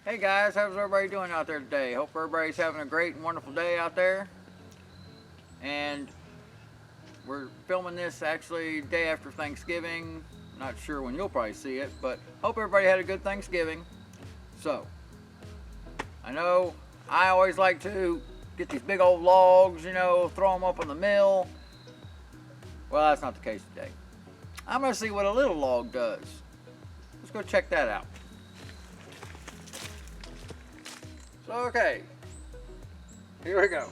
Hey guys, how's everybody doing out there today? Hope everybody's having a great and wonderful day out there. And we're filming this actually day after Thanksgiving. Not sure when you'll probably see it, but hope everybody had a good Thanksgiving. So, I know I always like to get these big old logs, throw them up in the mill. Well, that's not the case today. I'm gonna see what a little log does. Let's go check that out. So, okay, here we go.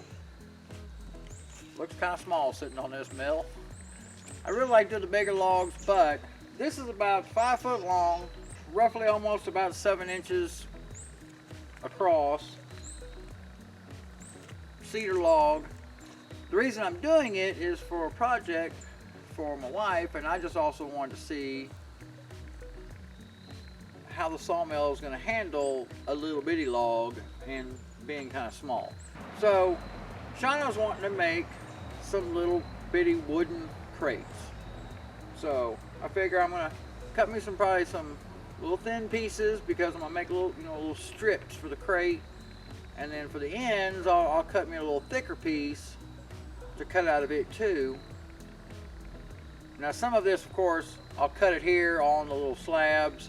Looks kind of small sitting on this mill. I really like to do the bigger logs, but this is about 5 foot long, roughly almost about 7 inches across, cedar log. The reason I'm doing it is for a project for my wife, and I just also wanted to see how the sawmill is going to handle a little bitty log and being kind of small. So Shauna's wanting to make some little bitty wooden crates. So I figure I'm going to cut me probably some little thin pieces, because I'm going to make little strips for the crate, and then for the ends I'll cut me a little thicker piece to cut out of it too. Now some of this, of course, I'll cut it here on the little slabs,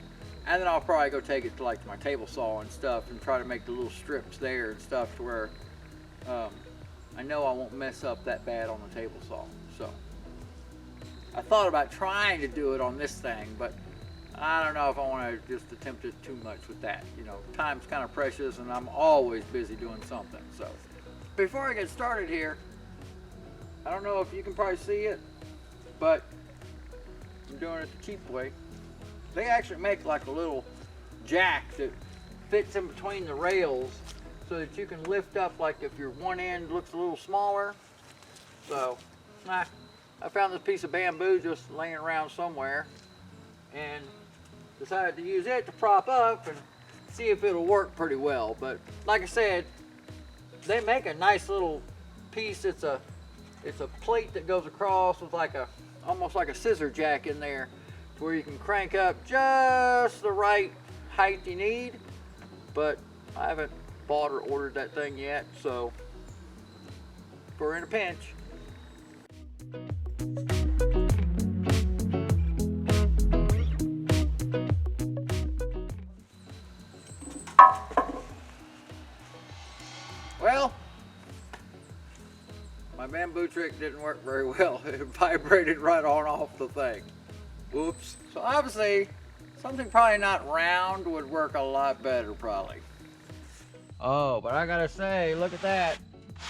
and then I'll probably go take it to like my table saw and stuff and try to make the little strips there and stuff to where I know I won't mess up that bad on the table saw. So I thought about trying to do it on this thing, but I don't know if I want to just attempt it too much with that. Time's kind of precious and I'm always busy doing something. So before I get started here, I don't know if you can probably see it, but I'm doing it the cheap way. They actually make like a little jack that fits in between the rails so that you can lift up, like if your one end looks a little smaller. So I found this piece of bamboo just laying around somewhere and decided to use it to prop up and see if it'll work pretty well. But like I said, they make a nice little piece. It's a plate that goes across with almost like a scissor jack in there, where you can crank up just the right height you need. But I haven't bought or ordered that thing yet, so if we're in a pinch. Well, my bamboo trick didn't work very well. It vibrated right on off the thing. Whoops. So obviously, something probably not round would work a lot better probably. Oh, but I gotta say, look at that.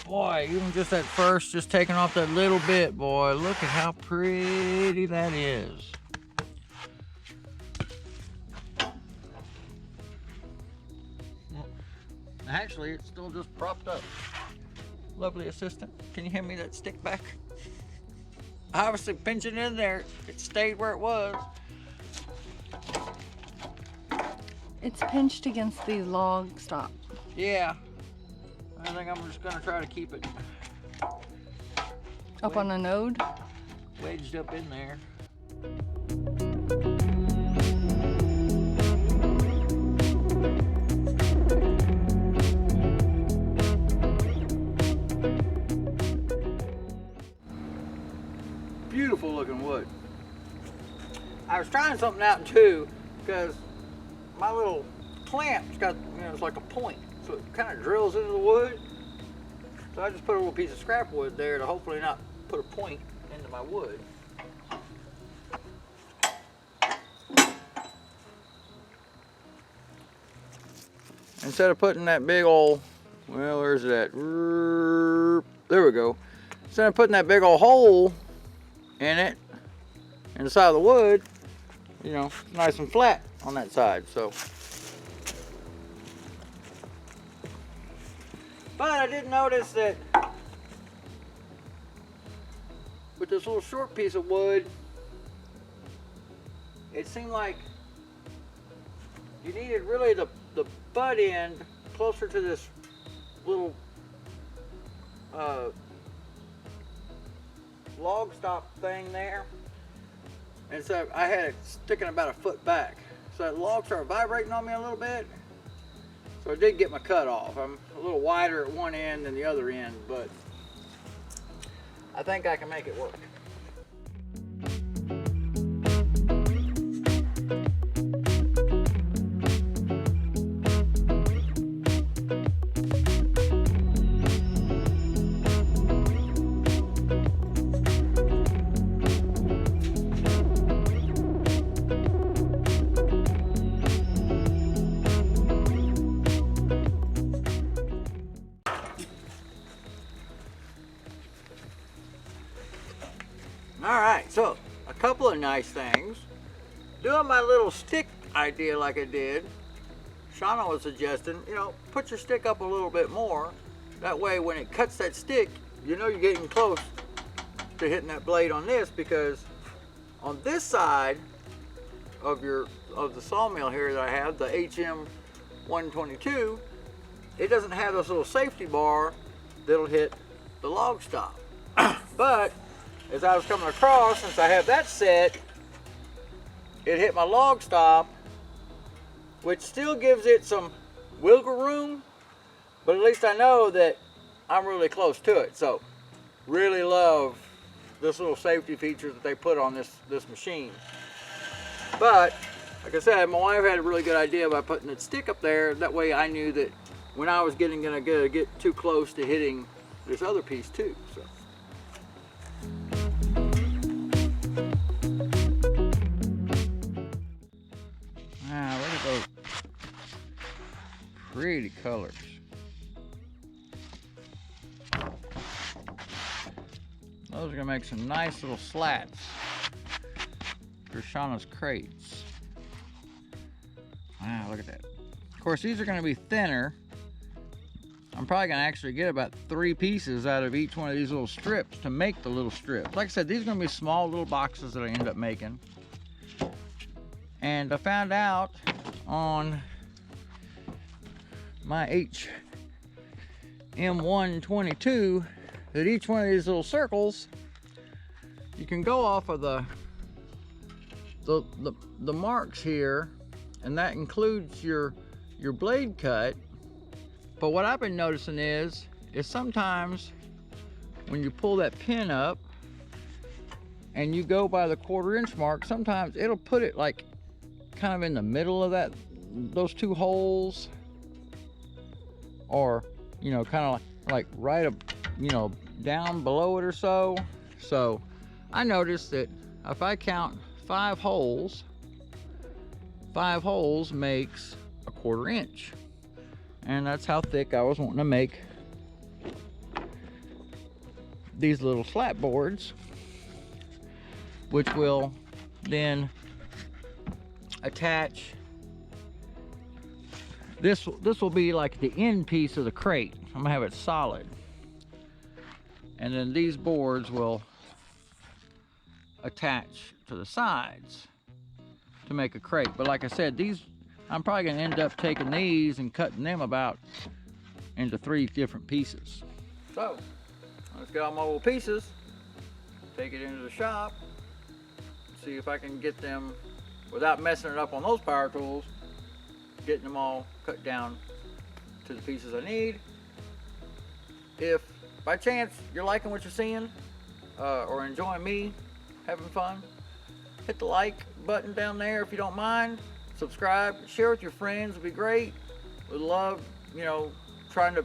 Boy, even just at first, just taking off that little bit, boy, look at how pretty that is. Actually, it's still just propped up. Lovely assistant. Can you hand me that stick back? Obviously pinching in there, it stayed where it was. It's pinched against the log stop. Yeah, I think I'm just gonna try to keep it up on a node, wedged up in there. Beautiful looking wood. I was trying something out too, because my little clamp's got, it's like a point, so it kind of drills into the wood. So I just put a little piece of scrap wood there to hopefully not put a point into my wood. Instead of putting that big old, well, where's it at? There we go. Instead of putting that big old hole in it, inside of the wood, nice and flat on that side. So, but I did notice that with this little short piece of wood, it seemed like you needed really the butt end closer to this little log stop thing there, and so I had it sticking about a foot back, so that log started vibrating on me a little bit, So I did get my cut off. I'm a little wider at one end than the other end, but I think I can make it work. Alright, so a couple of nice things. Doing my little stick idea like I did, Shauna was suggesting, you know, put your stick up a little bit more. That way when it cuts that stick, you know you're getting close to hitting that blade on this, because on this side of the sawmill here that I have, the HM122, it doesn't have this little safety bar that'll hit the log stop. But as I was coming across, since I have that set, it hit my log stop, which still gives it some wiggle room, but at least I know that I'm really close to it. So really love this little safety feature that they put on this machine. But like I said, my wife had a really good idea by putting that stick up there. That way I knew that when I was gonna get too close to hitting this other piece too. So. Wow, look at those pretty colors. Those are gonna make some nice little slats for Shauna's crates. Wow, look at that. Of course, these are gonna be thinner. I'm probably gonna actually get about 3 pieces out of each one of these little strips to make the little strips. Like I said, these are gonna be small little boxes that I end up making. And I found out on my HM122 that each one of these little circles, you can go off of the marks here, and that includes your blade cut. But what I've been noticing is sometimes when you pull that pin up and you go by the 1/4 inch mark, sometimes it'll put it like kind of in the middle of those 2 holes, or you know, kind of like right up, you know, down below it or so. So I noticed that if I count 5 holes, 5 holes makes a 1/4 inch, and that's how thick I was wanting to make these little slat boards, which will then attach. This will be like the end piece of the crate. I'm gonna have it solid, and then these boards will attach to the sides to make a crate. But like I said, these, I'm probably gonna end up taking these and cutting them about into 3 different pieces. So let's get all my little pieces, take it into the shop, see if I can get them without messing it up on those power tools, getting them all cut down to the pieces I need. If by chance you're liking what you're seeing, or enjoying me having fun, hit the like button down there if you don't mind. Subscribe, share with your friends would be great. Would love, you know, trying to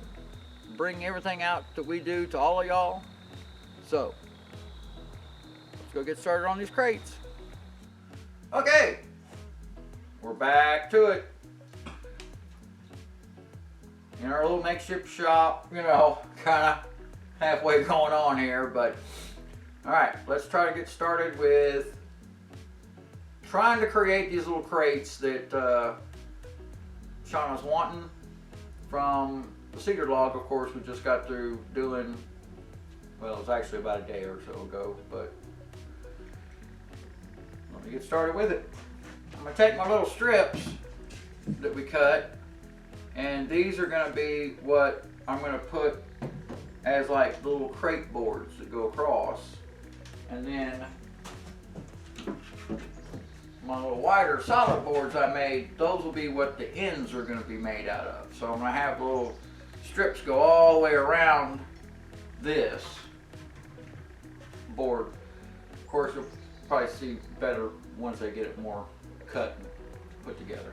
bring everything out that we do to all of y'all. So let's go get started on these crates. Okay, we're back to it. In our little makeshift shop, you know, kind of halfway going on here, but all right, let's try to get started with trying to create these little crates that Shauna's wanting from the cedar log. Of course, we just got through doing, well, it was actually about a day or so ago, but let me get started with it. I'm gonna take my little strips that we cut, and these are gonna be what I'm gonna put as like little crate boards that go across. And then my little wider solid boards I made, those will be what the ends are going to be made out of. So I'm going to have the little strips go all the way around this board. Of course, you'll probably see better once they get it more cut and put together.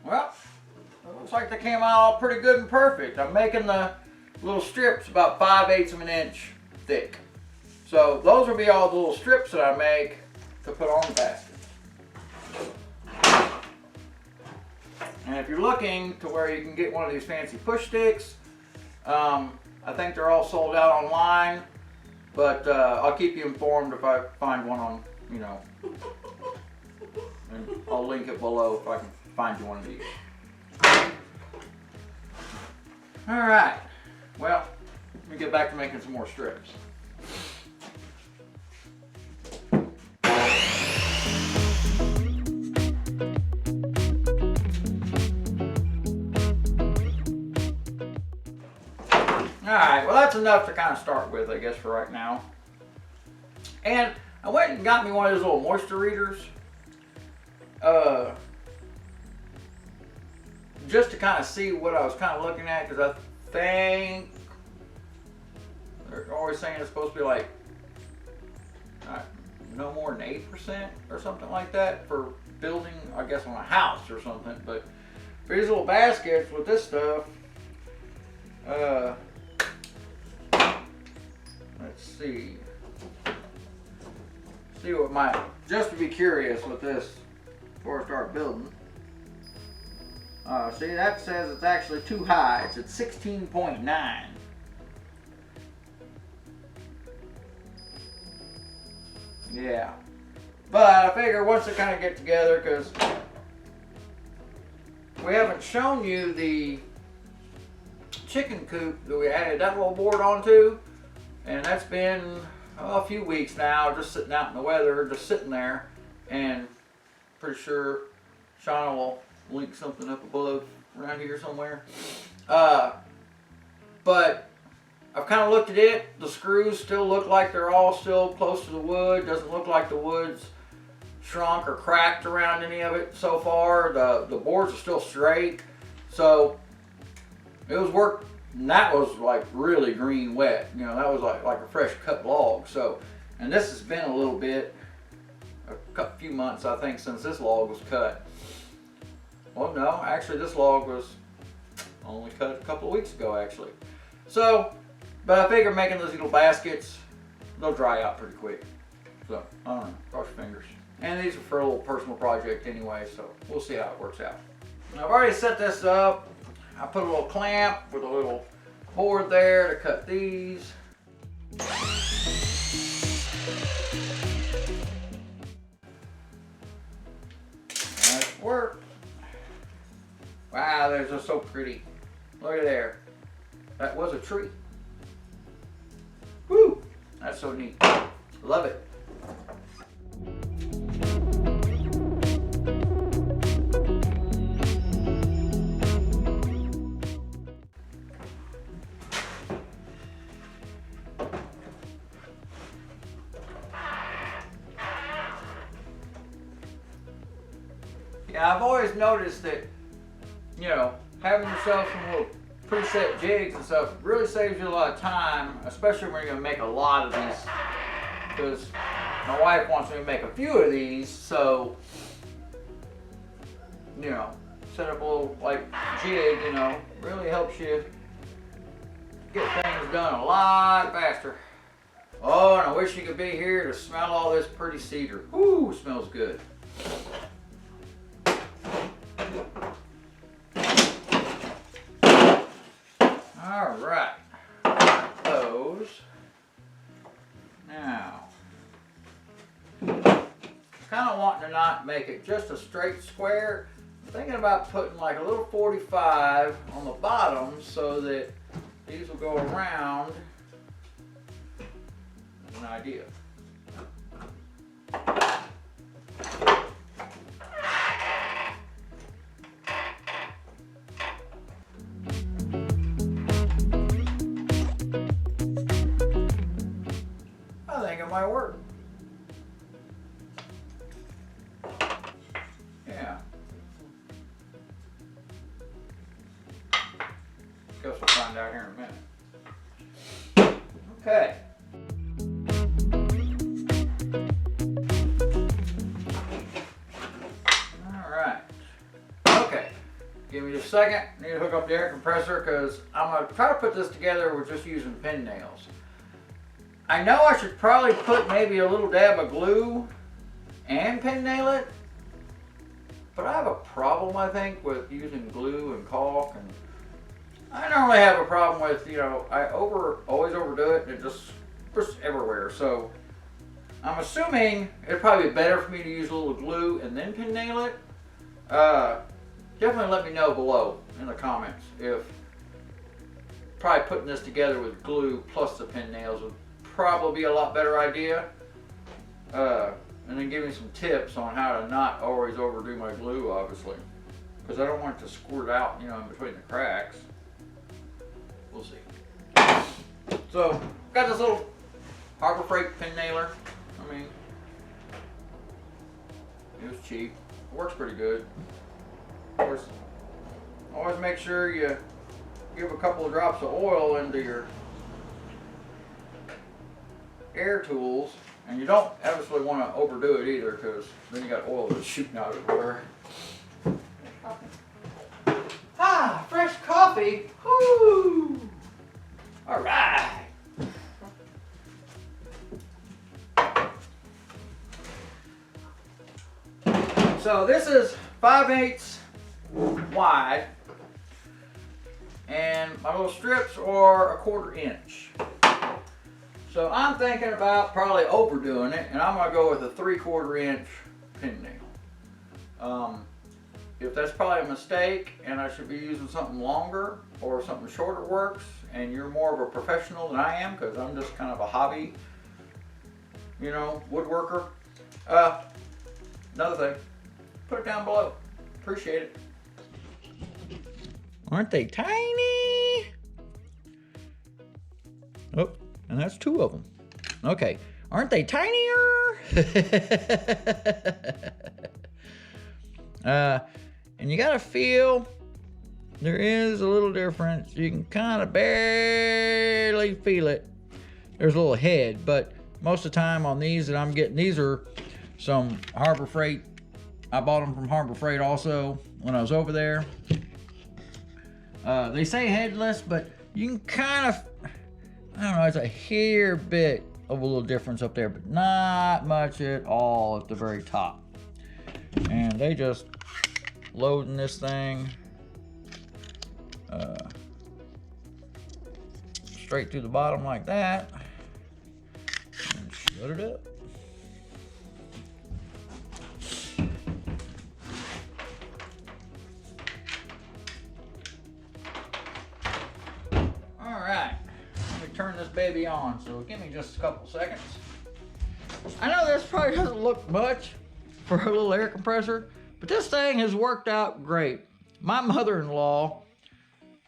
Well, it looks like they came out all pretty good and perfect. I'm making the little strips about 5/8 of an inch thick. So those will be all the little strips that I make to put on the basket. And if you're looking to where you can get one of these fancy push sticks, I think they're all sold out online, but I'll keep you informed if I find one on, you know, and I'll link it below if I can find you one of these. All right, well, let me get back to making some more strips. Alright, well that's enough to kind of start with, I guess, for right now. And I went and got me one of those little moisture readers. Just to kind of see what I was kind of looking at, because I think they're always saying it's supposed to be like no more than 8% or something like that for building, I guess, on a house or something. But for these little baskets with this stuff, let's see what my, just to be curious with this before I start building. See, that says it's actually too high. It's at 16.9. Yeah. But I figure once they kind of get together, because we haven't shown you the chicken coop that we added that little board onto, and that's been a few weeks now, just sitting out in the weather, just sitting there, and pretty sure Shauna will link something up above around here somewhere. But I've kind of looked at it. The screws still look like they're all still close to the wood. Doesn't look like the wood's shrunk or cracked around any of it so far. The boards are still straight. So it was work, and that was like really green wet. You know, that was like a fresh cut log. So, and this has been a little bit, a few months I think since this log was cut. Well, no, actually this log was only cut a couple of weeks ago actually. So, but I figure making those little baskets, they'll dry out pretty quick. So, I don't know, cross your fingers. And these are for a little personal project anyway, so we'll see how it works out. Now, I've already set this up. I put a little clamp with a little board there to cut these. Nice work. Wow, they're just so pretty. Look at there. That was a tree. Woo! That's so neat. Love it. Yeah, I've always noticed that, you know, having yourself some little preset jigs and stuff really saves you a lot of time, especially when you're going to make a lot of these, because my wife wants me to make a few of these, so, you know, set up a little like jig, you know, really helps you get things done a lot faster. Oh, and I wish you could be here to smell all this pretty cedar. Ooh, smells good. All right, those. Now, kind of wanting to not make it just a straight square. I'm thinking about putting like a little 45 on the bottom so that these will go around as an idea. I think it might work. Yeah. Guess we'll find out here in a minute. Okay. Alright. Okay. Give me just a second. I need to hook up the air compressor because I'm going to try to put this together with just using pin nails. I know I should probably put maybe a little dab of glue and pin nail it, but I have a problem, I think, with using glue and caulk, and I normally have a problem with, you know, I always overdo it and it just everywhere. So I'm assuming it'd probably be better for me to use a little glue and then pin nail it. Definitely let me know below in the comments if probably putting this together with glue plus the pin nails would probably be a lot better idea. And then give me some tips on how to not always overdo my glue, obviously, because I don't want it to squirt out, you know, in between the cracks. We'll see. So, got this little Harbor Freight pin nailer. I mean, it was cheap. It works pretty good. Of course, always make sure you give a couple of drops of oil into your air tools, and you don't obviously want to overdo it either, because then you got oil that's shooting out everywhere. Ah, fresh coffee. Woo! All right. So this is 5/8 wide, and my little strips are 1/4 inch. So I'm thinking about probably overdoing it, and I'm going to go with a 3/4 inch pin nail. If that's probably a mistake and I should be using something longer or something shorter works, and you're more of a professional than I am, because I'm just kind of a hobby, you know, woodworker. Another thing, put it down below. Appreciate it. Aren't they tiny? Oh, and that's 2 of them. Okay, aren't they tinier? And you gotta feel there is a little difference. You can kind of barely feel it. There's a little head, but most of the time on these that I'm getting, these are some Harbor Freight. I bought them from Harbor Freight also when I was over there. They say headless, but you can kind of, I don't know, it's a hair bit of a little difference up there, but not much at all at the very top. And they just loading this thing straight through the bottom like that, and shut it up. Alright, let me turn this baby on, so give me just a couple seconds. I know this probably doesn't look much for a little air compressor, but this thing has worked out great. My mother-in-law,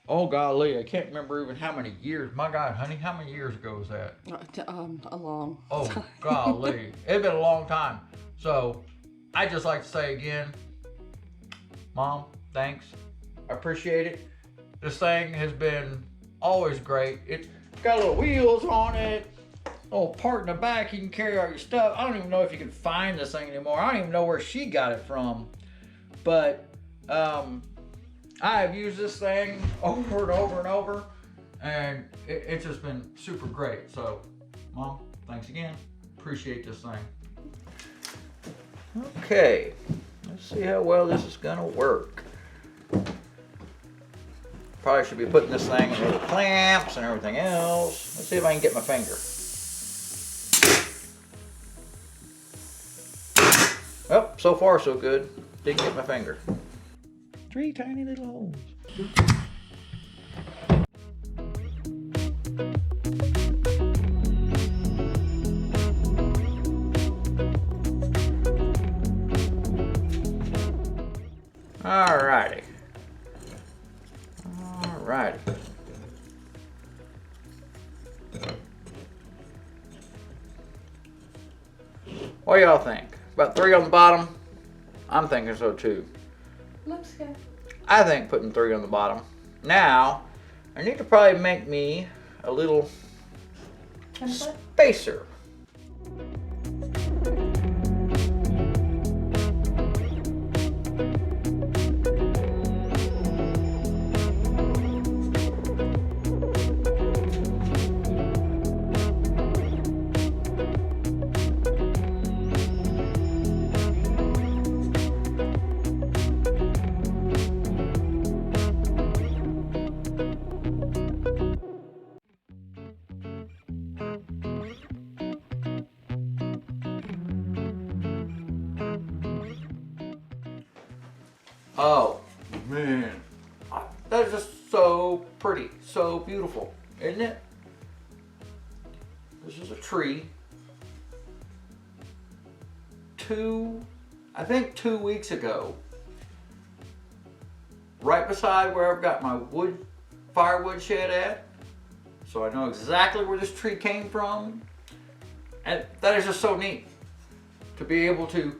oh golly, I can't remember even how many years. My God, honey, how many years ago was that? A long Oh time. golly, it's been a long time. So I just like to say again, Mom, thanks. I appreciate it. This thing has been always great. It's got little wheels on it. Oh, part in the back, you can carry all your stuff. I don't even know if you can find this thing anymore. I don't even know where she got it from. But I have used this thing over and over and over, and it's just been super great. So, Mom, thanks again. Appreciate this thing. Okay, let's see how well this is gonna work. Probably should be putting this thing in the clamps and everything else. Let's see if I can get my finger. Well, so far so good. Didn't get my finger. 3 tiny little holes. Alrighty. Alrighty. What do y'all think? About 3 on the bottom? I'm thinking so too. Looks good. I think putting 3 on the bottom. Now, I need to probably make me a little Template? spacer. Oh, man. That is just so pretty, so beautiful, isn't it? This is a tree. I think 2 weeks ago, right beside where I've got my firewood shed at. So I know exactly where this tree came from. And that is just so neat to be able to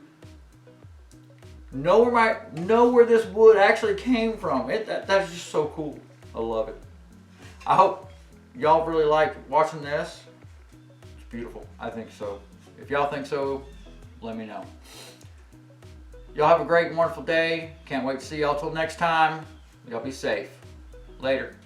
know where this wood actually came from. That's just so cool. I love it. I hope y'all really like watching this. It's beautiful. I think so. If y'all think so, let me know. Y'all have a great and wonderful day. Can't wait to see y'all till next time. Y'all be safe. Later.